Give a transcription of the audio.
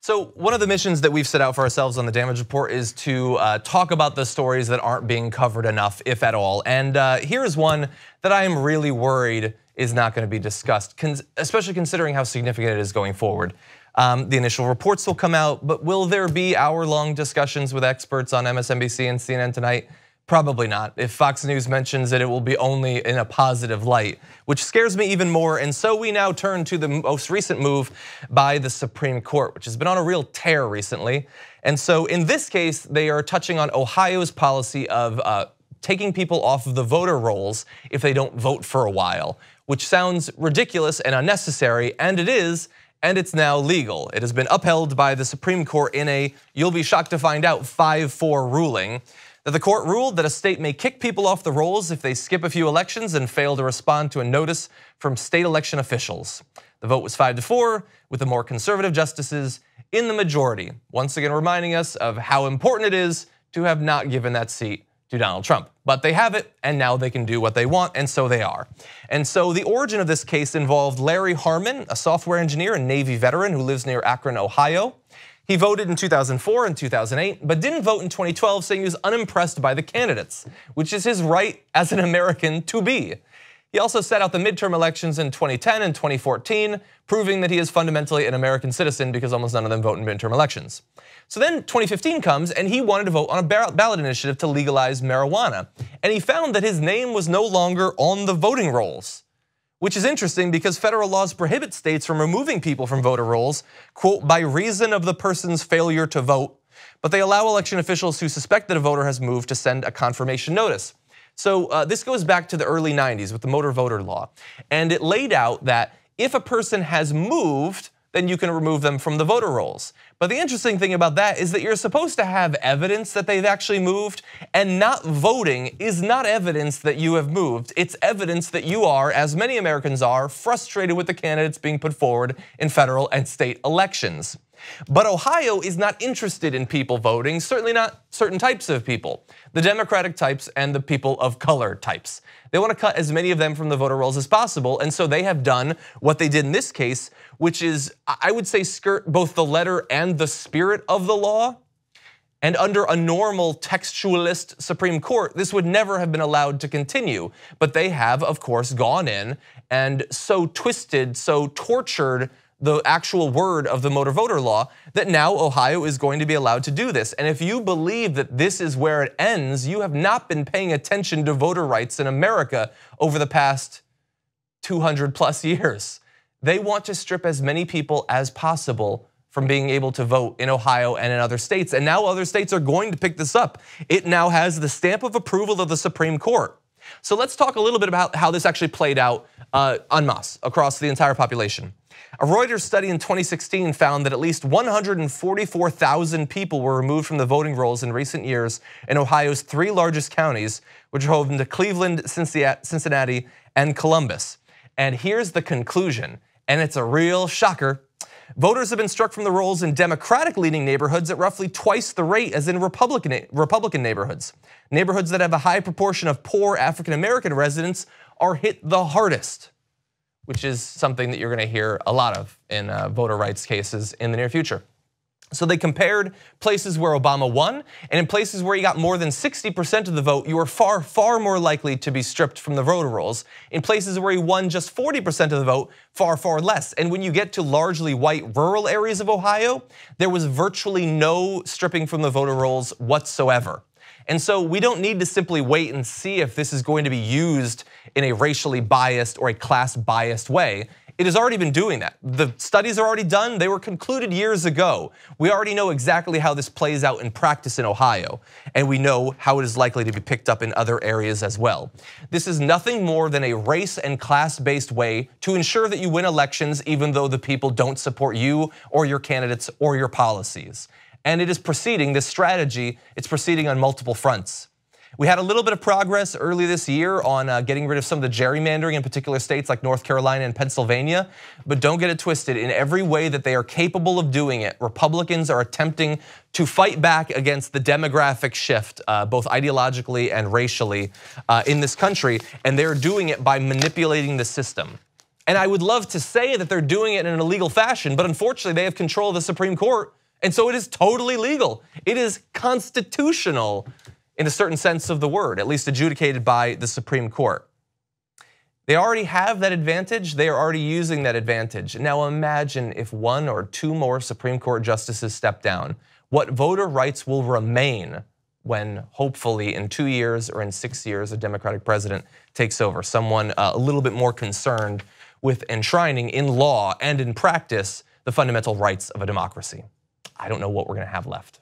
So one of the missions that we've set out for ourselves on the Damage Report is to talk about the stories that aren't being covered enough, if at all. And here is one that I am really worried is not going to be discussed, especially considering how significant it is going forward. The initial reports will come out, but will there be hour-long discussions with experts on MSNBC and CNN tonight? Probably not. If Fox News mentions it will be only in a positive light, which scares me even more. And so we now turn to the most recent move by the Supreme Court, which has been on a real tear recently. And so in this case, they are touching on Ohio's policy of taking people off of the voter rolls if they don't vote for a while, which sounds ridiculous and unnecessary, and it is. And it's now legal. It has been upheld by the Supreme Court in a, you'll be shocked to find out, 5-4 ruling. That the court ruled that a state may kick people off the rolls if they skip a few elections and fail to respond to a notice from state election officials. The vote was 5-4, with the more conservative justices in the majority. Once again reminding us of how important it is to have not given that seat to Donald Trump. But they have it, and now they can do what they want, and so they are. And so the origin of this case involved Larry Harmon, a software engineer and Navy veteran who lives near Akron, Ohio. He voted in 2004 and 2008, but didn't vote in 2012, saying he was unimpressed by the candidates, which is his right as an American to be. He also sat out the midterm elections in 2010 and 2014, proving that he is fundamentally an American citizen because almost none of them vote in midterm elections. So then 2015 comes and he wanted to vote on a ballot initiative to legalize marijuana. And he found that his name was no longer on the voting rolls, which is interesting because federal laws prohibit states from removing people from voter rolls, quote, by reason of the person's failure to vote, but they allow election officials who suspect that a voter has moved to send a confirmation notice. So this goes back to the early 90s with the motor voter law, and it laid out that if a person has moved, then you can remove them from the voter rolls. But the interesting thing about that is that you're supposed to have evidence that they've actually moved, and not voting is not evidence that you have moved. It's evidence that you are, as many Americans are, frustrated with the candidates being put forward in federal and state elections. But Ohio is not interested in people voting, certainly not certain types of people, the Democratic types and the people of color types. They want to cut as many of them from the voter rolls as possible, and so they have done what they did in this case, which is, I would say, skirt both the letter and the spirit of the law. And under a normal textualist Supreme Court, this would never have been allowed to continue. But they have, of course, gone in and so twisted, so tortured the actual word of the motor voter law that now Ohio is going to be allowed to do this. And if you believe that this is where it ends, you have not been paying attention to voter rights in America over the past 200 plus years. They want to strip as many people as possible from being able to vote in Ohio and in other states. And now other states are going to pick this up. It now has the stamp of approval of the Supreme Court. So let's talk a little bit about how this actually played out en masse across the entire population. A Reuters study in 2016 found that at least 144,000 people were removed from the voting rolls in recent years in Ohio's 3 largest counties, which are home to Cleveland, Cincinnati, and Columbus. And here's the conclusion, and it's a real shocker. Voters have been struck from the rolls in Democratic-leaning neighborhoods at roughly twice the rate as in Republican neighborhoods. Neighborhoods that have a high proportion of poor African-American residents are hit the hardest, which is something that you're going to hear a lot of in voter rights cases in the near future. So they compared places where Obama won, and in places where he got more than 60% of the vote, you are far, far more likely to be stripped from the voter rolls. In places where he won just 40% of the vote, far, far less. And when you get to largely white rural areas of Ohio, there was virtually no stripping from the voter rolls whatsoever. And so we don't need to simply wait and see if this is going to be used in a racially biased or a class biased way. It has already been doing that. The studies are already done. They were concluded years ago. We already know exactly how this plays out in practice in Ohio, and we know how it is likely to be picked up in other areas as well. This is nothing more than a race and class-based way to ensure that you win elections even though the people don't support you or your candidates or your policies. And it is proceeding, this strategy, it's proceeding on multiple fronts. We had a little bit of progress early this year on getting rid of some of the gerrymandering in particular states like North Carolina and Pennsylvania, but don't get it twisted. In every way that they are capable of doing it, Republicans are attempting to fight back against the demographic shift, both ideologically and racially in this country, and they're doing it by manipulating the system. And I would love to say that they're doing it in an illegal fashion, but unfortunately they have control of the Supreme Court, and so it is totally legal. It is constitutional in a certain sense of the word, at least adjudicated by the Supreme Court. They already have that advantage. They are already using that advantage. Now imagine if 1 or 2 more Supreme Court justices step down. What voter rights will remain when hopefully in 2 years or in 6 years a Democratic president takes over, someone a little bit more concerned with enshrining in law and in practice the fundamental rights of a democracy. I don't know what we're going to have left.